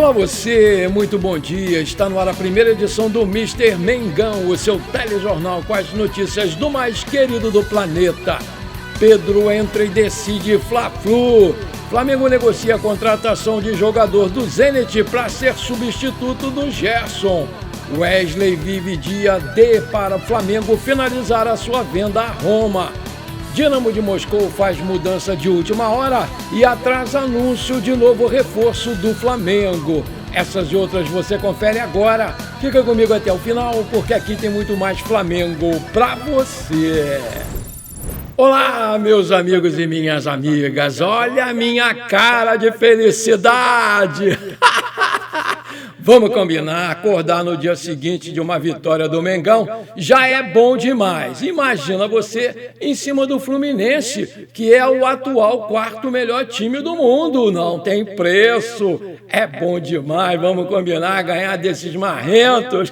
Olá você, muito bom dia. Está no ar a primeira edição do Mister Mengão, o seu telejornal com as notícias do mais querido do planeta. Pedro entra e decide Fla-Flu. Flamengo negocia a contratação de jogador do Zenit para ser substituto do Gerson. Wesley vive dia D para o Flamengo finalizar a sua venda a Roma. Dinamo de Moscou faz mudança de última hora e atrasa anúncio de novo reforço do Flamengo. Essas e outras você confere agora. Fica comigo até o final, porque aqui tem muito mais Flamengo pra você. Olá, meus amigos e minhas amigas. Olha a minha cara de felicidade. Vamos combinar, acordar no dia seguinte de uma vitória do Mengão já é bom demais. Imagina você em cima do Fluminense, que é o atual quarto melhor time do mundo. Não tem preço. É bom demais, vamos combinar, ganhar desses marrentos.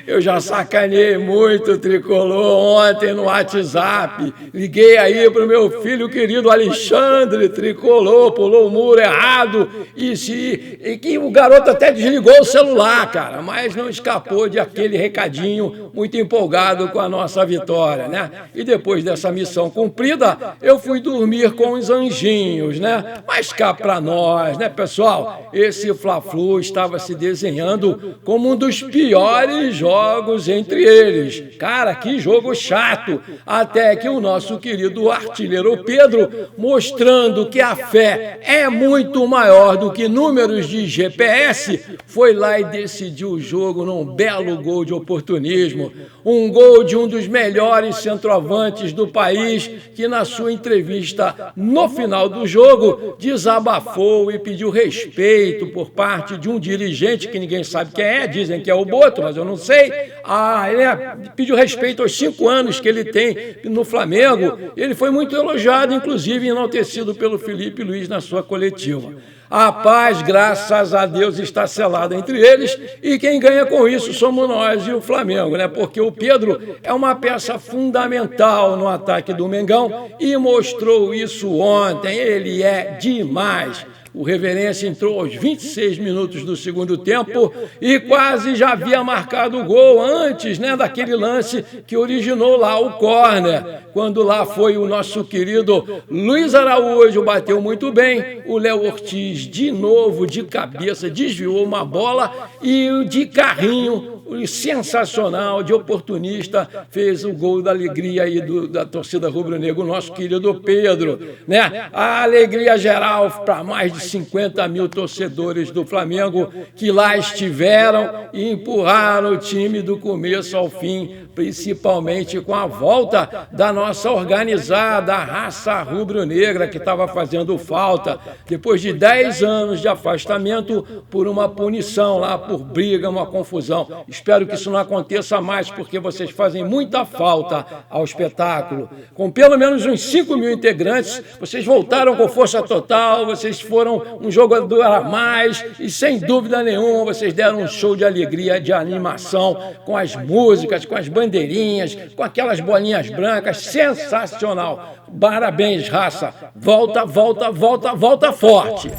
Eu já sacaneei muito o Tricolor ontem no WhatsApp. Liguei aí pro meu filho querido Alexandre, Tricolor, pulou o muro errado e que o garoto até desligou o celular, cara, mas não escapou de aquele recadinho muito empolgado com a nossa vitória, né? E depois dessa missão cumprida, eu fui dormir com os anjinhos, né? Mas cá pra nós, né, pessoal? Esse Fla-Flu estava se desenhando como um dos piores jogos entre eles. Cara, que jogo chato! Até que o nosso querido artilheiro Pedro, mostrando que a fé é muito maior do que números de GPS, foi lá e decidiu o jogo num belo gol de oportunismo. Um gol de um dos melhores centroavantes do país, que na sua entrevista no final do jogo desabafou e pediu respeito por parte de um dirigente que ninguém sabe quem é, dizem que é o Boto, mas eu não sei. Ele pediu respeito aos 5 anos que ele tem no Flamengo. Ele foi muito elogiado, inclusive enaltecido pelo Felipe Luiz na sua coletiva. A paz, graças a Deus, está selada entre eles e quem ganha com isso somos nós e o Flamengo, né? Porque o Pedro é uma peça fundamental no ataque do Mengão e mostrou isso ontem. Ele é demais. O Reverência entrou aos 26 minutos do segundo tempo e quase já havia marcado o gol antes, né, daquele lance que originou lá o córner. Quando lá foi o nosso querido Luiz Araújo, bateu muito bem. O Léo Ortiz, de novo, de cabeça, desviou uma bola e de carrinho, sensacional, de oportunista, fez o gol da alegria aí da torcida rubro-negra, o nosso querido Pedro, né? A alegria geral para mais de 50 mil torcedores do Flamengo que lá estiveram e empurraram o time do começo ao fim, principalmente com a volta da nossa organizada raça rubro-negra que estava fazendo falta, depois de 10 anos de afastamento por uma punição lá, por briga, uma confusão. Espero que isso não aconteça mais, porque vocês fazem muita falta ao espetáculo. Com pelo menos uns 5 mil integrantes, vocês voltaram com força total, vocês foram um jogador a mais e, sem dúvida nenhuma, vocês deram um show de alegria, de animação, com as músicas, com as bandeirinhas, com aquelas bolinhas brancas, sensacional. Parabéns, raça. Volta, volta, volta, volta forte.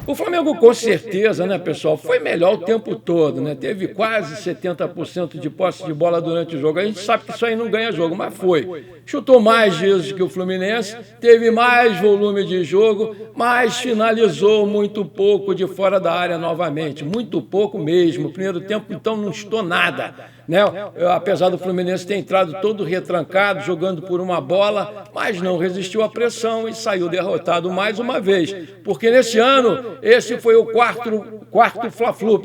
O Flamengo, com certeza, né, pessoal, foi melhor o tempo todo, né? Teve quase 70% de posse de bola durante o jogo. A gente sabe que isso aí não ganha jogo, mas foi. Chutou mais vezes que o Fluminense, teve mais volume de jogo, mas finalizou muito pouco de fora da área novamente. Muito pouco mesmo. O primeiro tempo, então, não chutou nada, né? Apesar do Fluminense ter entrado todo retrancado, jogando por uma bola, mas não resistiu à pressão e saiu derrotado mais uma vez. Porque nesse ano, esse foi o quarto Fla-Flu,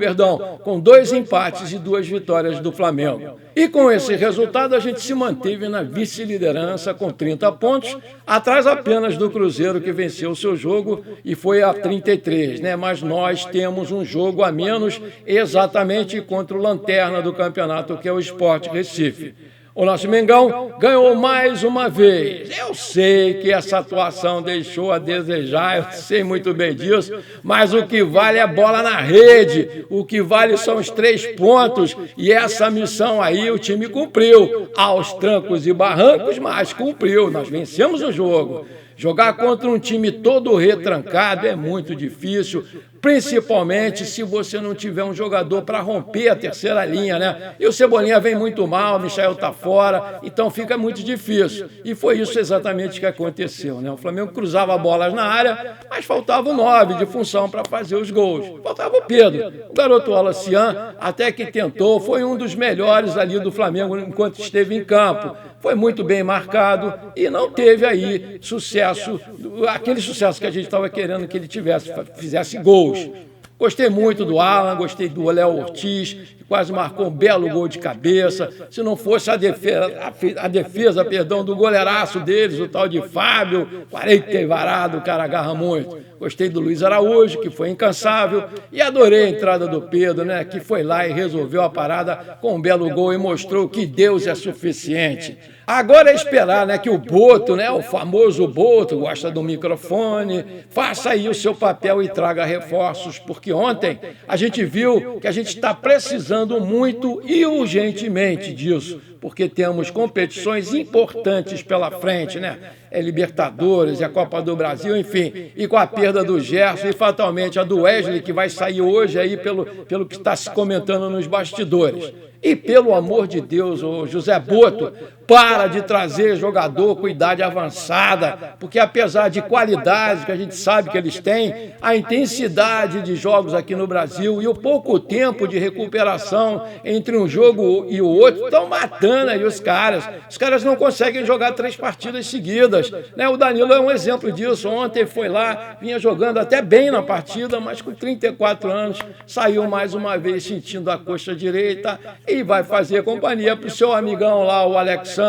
com 2 empates e 2 vitórias do Flamengo. E com esse resultado, a gente se manteve na vice-liderança com 30 pontos, atrás apenas do Cruzeiro, que venceu o seu jogo e foi a 33, né? Mas nós temos um jogo a menos exatamente contra o lanterna do campeonato, que é o Sport Recife. O nosso Mengão ganhou mais uma vez. Eu sei que essa atuação deixou a desejar, eu sei muito bem disso, mas o que vale é bola na rede, o que vale são os 3 pontos, e essa missão aí o time cumpriu, aos trancos e barrancos, mas cumpriu, nós vencemos o jogo. Jogar contra um time todo retrancado é muito difícil, principalmente se você não tiver um jogador para romper a terceira linha, né? E o Cebolinha vem muito mal, o Michael tá fora, então fica muito difícil. E foi isso exatamente que aconteceu, né? O Flamengo cruzava bolas na área, mas faltava o 9 de função para fazer os gols. Faltava o Pedro. O garoto Alacian até que tentou, foi um dos melhores ali do Flamengo enquanto esteve em campo. Foi muito bem marcado e não teve aí sucesso, aquele sucesso que a gente estava querendo que ele tivesse, fizesse gols. Gostei muito do Alan, gostei do Léo Ortiz, que quase marcou um belo gol de cabeça. Se não fosse a defesa do goleiraço deles, o tal de Fábio, 40 varado, o cara agarra muito. Gostei do Luiz Araújo, que foi incansável, e adorei a entrada do Pedro, né, que foi lá e resolveu a parada com um belo gol e mostrou que Deus é suficiente. Agora é esperar, né, que o Boto, né, o famoso Boto, gosta do microfone, faça aí o seu papel e traga reforços, porque ontem a gente viu que a gente está precisando muito e urgentemente disso, porque temos competições importantes pela frente, né? É Libertadores, é a Copa do Brasil, enfim, e com a perda do Gerson e fatalmente a do Wesley, que vai sair hoje aí pelo que está se comentando nos bastidores. E pelo amor de Deus, ô José Boto, para de trazer jogador com idade avançada, porque apesar de qualidade que a gente sabe que eles têm, a intensidade de jogos aqui no Brasil e o pouco tempo de recuperação entre um jogo e o outro estão matando aí os caras. Os caras não conseguem jogar 3 partidas seguidas, né? O Danilo é um exemplo disso. Ontem foi lá, vinha jogando até bem na partida, mas com 34 anos saiu mais uma vez sentindo a coxa direita e vai fazer companhia para o seu amigão lá, o Alexandro,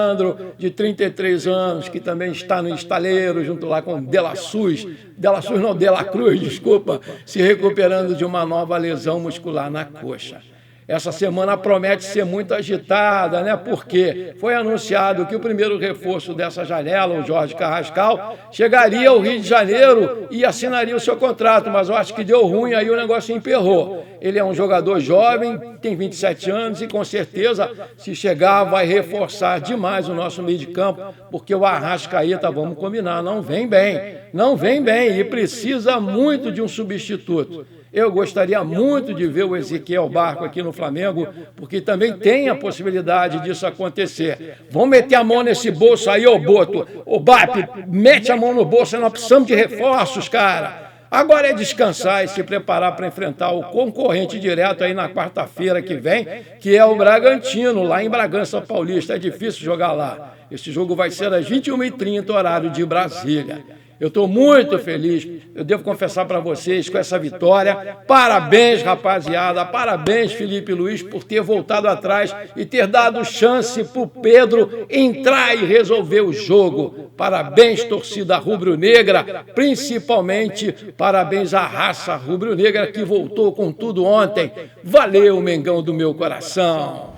de 33 anos, que também está no estaleiro, junto lá com De La Cruz, desculpa, se recuperando de uma nova lesão muscular na coxa. Essa semana promete ser muito agitada, né? Porque foi anunciado que o primeiro reforço dessa janela, o Jorge Carrascal, chegaria ao Rio de Janeiro e assinaria o seu contrato, mas eu acho que deu ruim, aí o negócio emperrou. Ele é um jogador jovem, tem 27 anos e com certeza, se chegar, vai reforçar demais o nosso meio de campo, porque o Arrascaeta, vamos combinar, não vem bem e precisa muito de um substituto. Eu gostaria muito de ver o Ezequiel Barco aqui no Flamengo, porque também tem a possibilidade disso acontecer. Vamos meter a mão nesse bolso aí, ô Boto. Ô BAP, mete a mão no bolso, nós precisamos de reforços, cara. Agora é descansar e se preparar para enfrentar o concorrente direto aí na quarta-feira que vem, que é o Bragantino, lá em Bragança Paulista. É difícil jogar lá. Esse jogo vai ser às 21h30, horário de Brasília. Eu estou muito feliz, eu devo confessar para vocês, com essa vitória. Parabéns, rapaziada, parabéns, Felipe Luiz, por ter voltado atrás e ter dado chance para o Pedro entrar e resolver o jogo. Parabéns, torcida rubro-negra, principalmente parabéns à raça rubro-negra que voltou com tudo ontem. Valeu, Mengão do meu coração!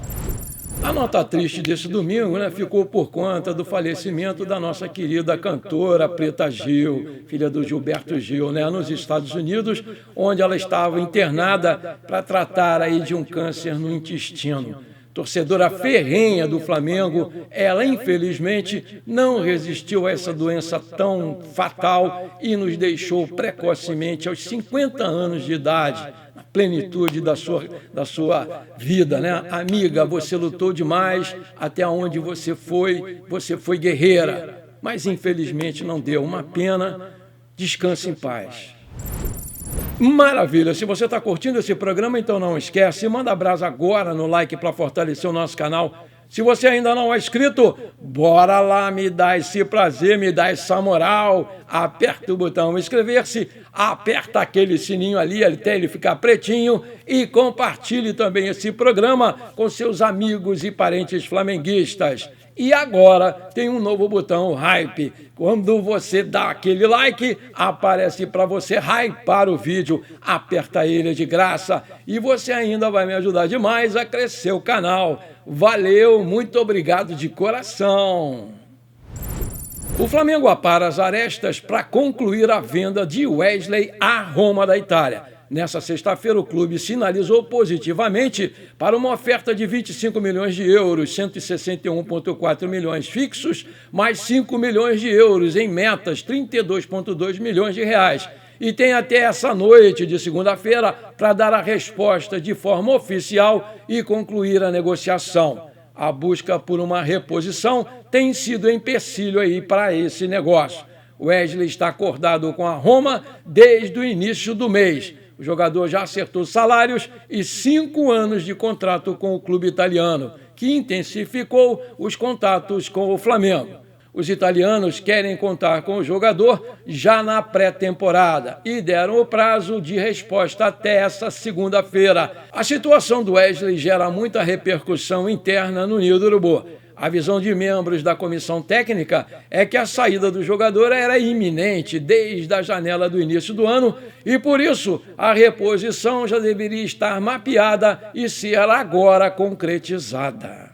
A nota triste desse domingo, né, ficou por conta do falecimento da nossa querida cantora Preta Gil, filha do Gilberto Gil, né, nos Estados Unidos, onde ela estava internada para tratar aí de um câncer no intestino. Torcedora ferrenha do Flamengo, ela infelizmente não resistiu a essa doença tão fatal e nos deixou precocemente aos 50 anos de idade. Plenitude da sua vida, né? Amiga, você lutou demais, até onde você foi guerreira, mas infelizmente não deu. Uma pena, descanse em paz. Maravilha, se você está curtindo esse programa, então não esquece, manda brasa agora no like para fortalecer o nosso canal. Se você ainda não é inscrito, bora lá, me dá esse prazer, me dá essa moral, aperta o botão inscrever-se, aperta aquele sininho ali até ele ficar pretinho e compartilhe também esse programa com seus amigos e parentes flamenguistas. E agora tem um novo botão, Hype. Quando você dá aquele like, aparece para você hypar o vídeo. Aperta ele de graça e você ainda vai me ajudar demais a crescer o canal. Valeu, muito obrigado de coração. O Flamengo apara as arestas para concluir a venda de Wesley à Roma da Itália. Nessa sexta-feira, o clube sinalizou positivamente para uma oferta de 25 milhões de euros, 161,4 milhões fixos, mais 5 milhões de euros em metas, 32,2 milhões de reais. E tem até essa noite de segunda-feira para dar a resposta de forma oficial e concluir a negociação. A busca por uma reposição tem sido empecilho aí para esse negócio. O Wesley está acordado com a Roma desde o início do mês. O jogador já acertou salários e 5 anos de contrato com o clube italiano, que intensificou os contatos com o Flamengo. Os italianos querem contar com o jogador já na pré-temporada e deram o prazo de resposta até essa segunda-feira. A situação do Wesley gera muita repercussão interna no Ninho do Urubu. A visão de membros da comissão técnica é que a saída do jogador era iminente desde a janela do início do ano e, por isso, a reposição já deveria estar mapeada e ser agora concretizada.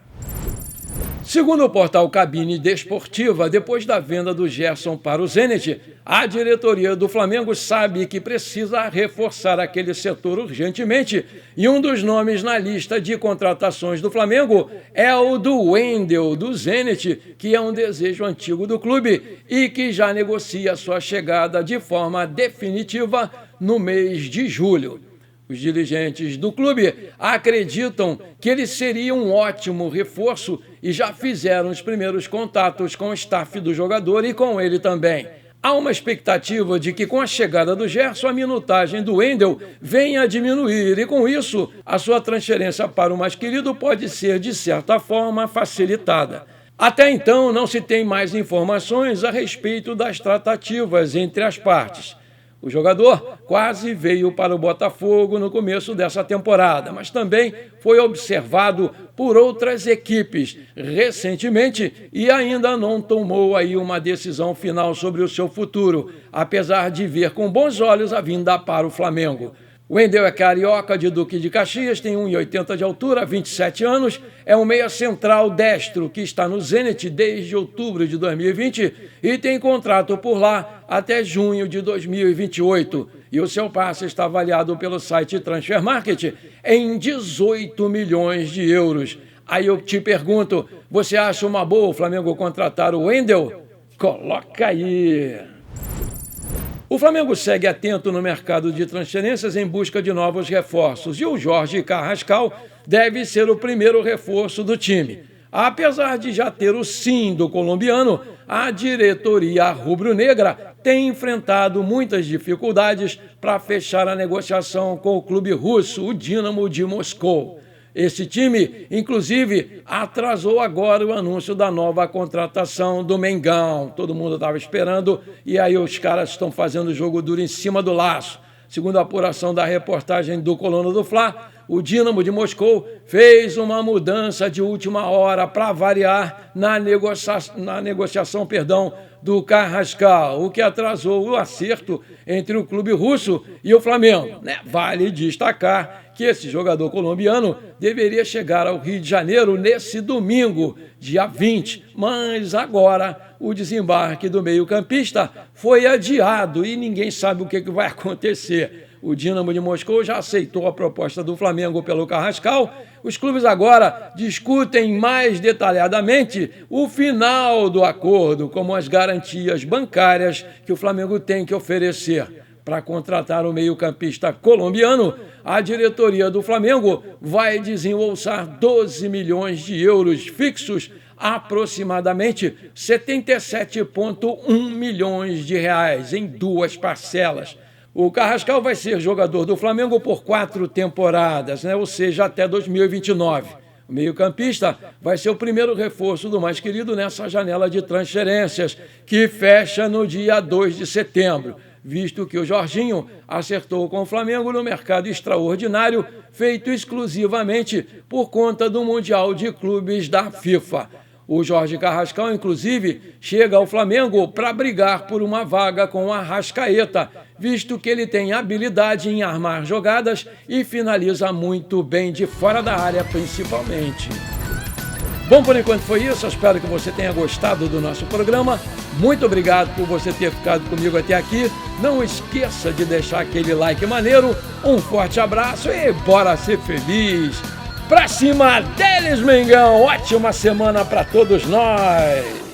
Segundo o portal Cabine Desportiva, depois da venda do Gerson para o Zenit, a diretoria do Flamengo sabe que precisa reforçar aquele setor urgentemente e um dos nomes na lista de contratações do Flamengo é o do Wendel, do Zenit, que é um desejo antigo do clube e que já negocia sua chegada de forma definitiva no mês de julho. Os dirigentes do clube acreditam que ele seria um ótimo reforço e já fizeram os primeiros contatos com o staff do jogador e com ele também. Há uma expectativa de que com a chegada do Gerson a minutagem do Wendel venha a diminuir e com isso a sua transferência para o mais querido pode ser de certa forma facilitada. Até então não se tem mais informações a respeito das tratativas entre as partes. O jogador quase veio para o Botafogo no começo dessa temporada, mas também foi observado por outras equipes recentemente e ainda não tomou aí uma decisão final sobre o seu futuro, apesar de ver com bons olhos a vinda para o Flamengo. O Wendel é carioca de Duque de Caxias, tem 1,80 de altura, 27 anos, é um meia central destro que está no Zenit desde outubro de 2020 e tem contrato por lá até junho de 2028. E o seu passe está avaliado pelo site Transfer Market em 18 milhões de euros. Aí eu te pergunto, você acha uma boa o Flamengo contratar o Wendel? Coloca aí! O Flamengo segue atento no mercado de transferências em busca de novos reforços e o Jorge Carrascal deve ser o primeiro reforço do time. Apesar de já ter o sim do colombiano, a diretoria rubro-negra tem enfrentado muitas dificuldades para fechar a negociação com o clube russo, o Dinamo de Moscou. Esse time, inclusive, atrasou agora o anúncio da nova contratação do Mengão. Todo mundo estava esperando e aí os caras estão fazendo o jogo duro em cima do laço. Segundo a apuração da reportagem do Coluna do Fla, o Dinamo de Moscou fez uma mudança de última hora para variar na negociação do Carrascal, o que atrasou o acerto entre o clube russo e o Flamengo. Vale destacar que esse jogador colombiano deveria chegar ao Rio de Janeiro nesse domingo, dia 20, mas agora o desembarque do meio-campista foi adiado e ninguém sabe o que vai acontecer. O Dinamo de Moscou já aceitou a proposta do Flamengo pelo Carrascal. Os clubes agora discutem mais detalhadamente o final do acordo, como as garantias bancárias que o Flamengo tem que oferecer. Para contratar o meio-campista colombiano, a diretoria do Flamengo vai desembolsar 12 milhões de euros fixos, aproximadamente 77,1 milhões de reais em 2 parcelas. O Carrascal vai ser jogador do Flamengo por 4 temporadas, ou seja, até 2029. O meio-campista vai ser o primeiro reforço do mais querido nessa janela de transferências, que fecha no dia 2 de setembro, visto que o Jorginho acertou com o Flamengo no mercado extraordinário feito exclusivamente por conta do Mundial de Clubes da FIFA. O Jorge Carrascal, inclusive, chega ao Flamengo para brigar por uma vaga com o Arrascaeta, visto que ele tem habilidade em armar jogadas e finaliza muito bem de fora da área, principalmente. Bom, por enquanto foi isso. Eu espero que você tenha gostado do nosso programa. Muito obrigado por você ter ficado comigo até aqui. Não esqueça de deixar aquele like maneiro. Um forte abraço e bora ser feliz. Pra cima deles, Mengão! Ótima semana pra todos nós!